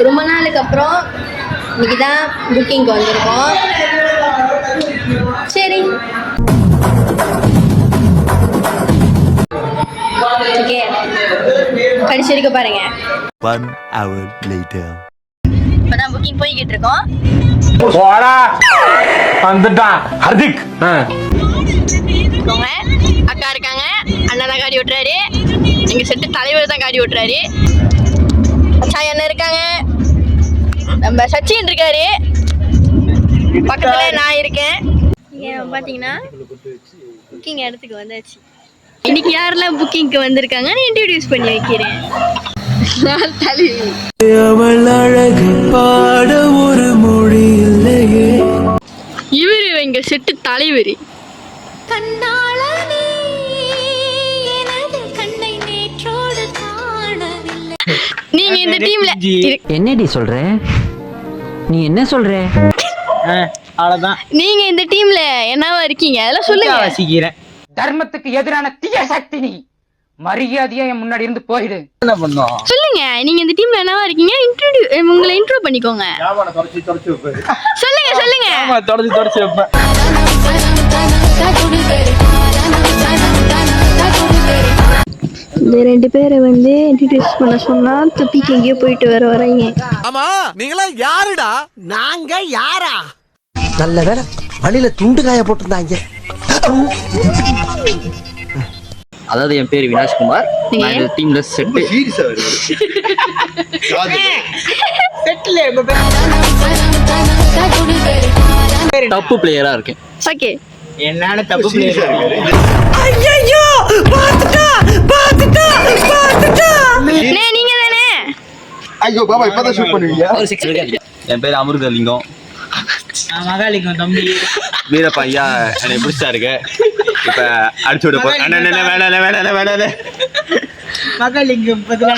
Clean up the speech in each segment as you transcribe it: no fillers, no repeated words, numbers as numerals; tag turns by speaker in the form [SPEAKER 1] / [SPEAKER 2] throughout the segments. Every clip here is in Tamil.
[SPEAKER 1] ரொம்ப நாளுக்கு அப்புறம் இன்னைக்கு தான் புக்கிங்க்கு வந்திருக்கோம். சரி ஓகே, கடைசி வரைக்கும் பாருங்க.
[SPEAKER 2] 1 hour later.
[SPEAKER 1] இப்பதான் புக்கிங் போய்கிட்டு இருக்கோம்.
[SPEAKER 3] ஹர்திக்
[SPEAKER 1] அக்கா இருக்காங்க, அண்ணா தான் காடி ஓட்டுறாரு, எங்க செட்டு தலைவர் தான் காடி ஓட்டுறாரு. அச்சா என்ன இருக்காங்க, நம்ம சச்சின் இருக்காரு, பக்கத்துல நான் இருக்கேன். பாத்தீங்கன்னா புக்கிங் இடத்துக்கு வந்தாச்சு. இன்னைக்கு யாரெல்லாம் புக்கிங்க்கு வந்திருக்காங்கன்னு இன்ட்ரோடியூஸ் பண்ணி வைக்கிறேன். இவரு எங்க செட்டு தலைவர். நீங்க இந்த டீம்ல
[SPEAKER 4] என்னடி சொல்ற? நீ என்ன சொல்ற?
[SPEAKER 3] அவ்வளவுதான்.
[SPEAKER 1] நீங்க இந்த டீம்ல என்னவா இருக்கீங்க அதெல்லாம் சொல்லுங்க.
[SPEAKER 3] வாசிக்கிறேன்.
[SPEAKER 5] தர்மத்துக்கு எதிரான தீய சக்தி நீ. மரியாதையா என் முன்னாடி இருந்து போயிடு.
[SPEAKER 3] என்ன பண்ணோம்
[SPEAKER 1] சொல்லுங்க, நீங்க இந்த டீம்ல என்னவா இருக்கீங்க? உங்களை இன்ட்ரோ பண்ணிக்கோங்க. சொல்லுங்க சொல்லுங்க.
[SPEAKER 3] ஆமா, தொடச்சு வைப்பேன்.
[SPEAKER 1] இந்த ரெண்டு பேரை வந்து இன்ட்ரோடியூஸ் பண்ண சொன்னா துப்பிக்கு எங்கேயோ போயிட்டு வரீங்க.
[SPEAKER 2] ஆமா, நீங்களா யாருடா?
[SPEAKER 4] நாங்க யாரா? நல்ல வேளை வழியில துண்டு காய போட்டிருந்தாங்க.
[SPEAKER 6] அதாவது என் பேர் வினாஷ்குமார். நான் இந்த டீம்ல டாப் பிளேயரா இருக்கேன்.
[SPEAKER 1] ஓகே,
[SPEAKER 3] என்னன்னு தப்பு பிளேயர்.
[SPEAKER 4] ஐயோ பாத்துட்டா.
[SPEAKER 1] நீங்க தானே?
[SPEAKER 2] ஐயோ பாபா, இப்பதான் ஷூட் பண்ணுவீங்க.
[SPEAKER 6] என் பேர் அமிர்தலிங்கம்.
[SPEAKER 3] மகாலிங்கம் தம்பி.
[SPEAKER 6] வீரப்பா ஐயா என்னை பிடிச்சாருங்க. இப்ப அடிச்சு விட வேணாம்.
[SPEAKER 3] மகாலிங்கம் பதிலா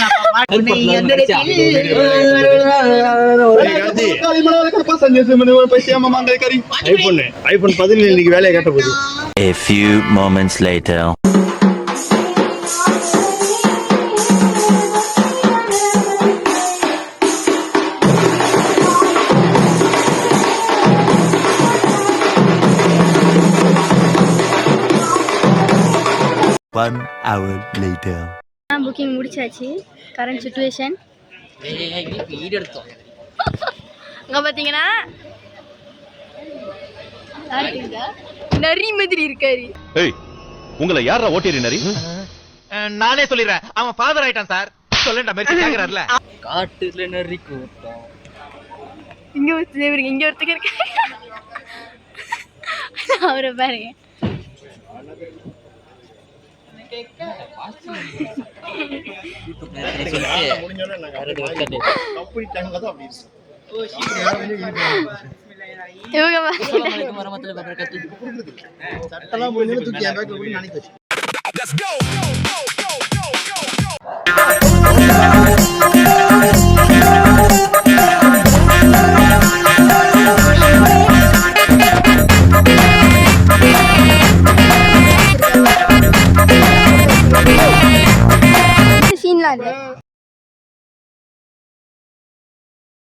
[SPEAKER 2] ஐபோன் 17 இன்னைக்கு வேலையை காட்ட போகுது.
[SPEAKER 7] A few moments later.
[SPEAKER 2] One hour later.
[SPEAKER 1] Booking முடிச்சாச்சு. கரண்ட் சிச்சுவேஷன் அங்க பாத்தீங்கன்னா நரி மாதிரி இருக்காரு.
[SPEAKER 8] ஏய், உங்களை யாரா ஓட்டிரு நரி?
[SPEAKER 9] நானே சொல்லிடுறேன், அவன் ஃபாதர் ஆயிட்டான் சார். சொல்லண்டா மெர்சி கேக்குறாருல.
[SPEAKER 6] காட்டுல நரி கூட்டம்.
[SPEAKER 1] இங்க ஒருத்தர் இருக்காரு. அவரை பாருங்க.
[SPEAKER 2] Let's go.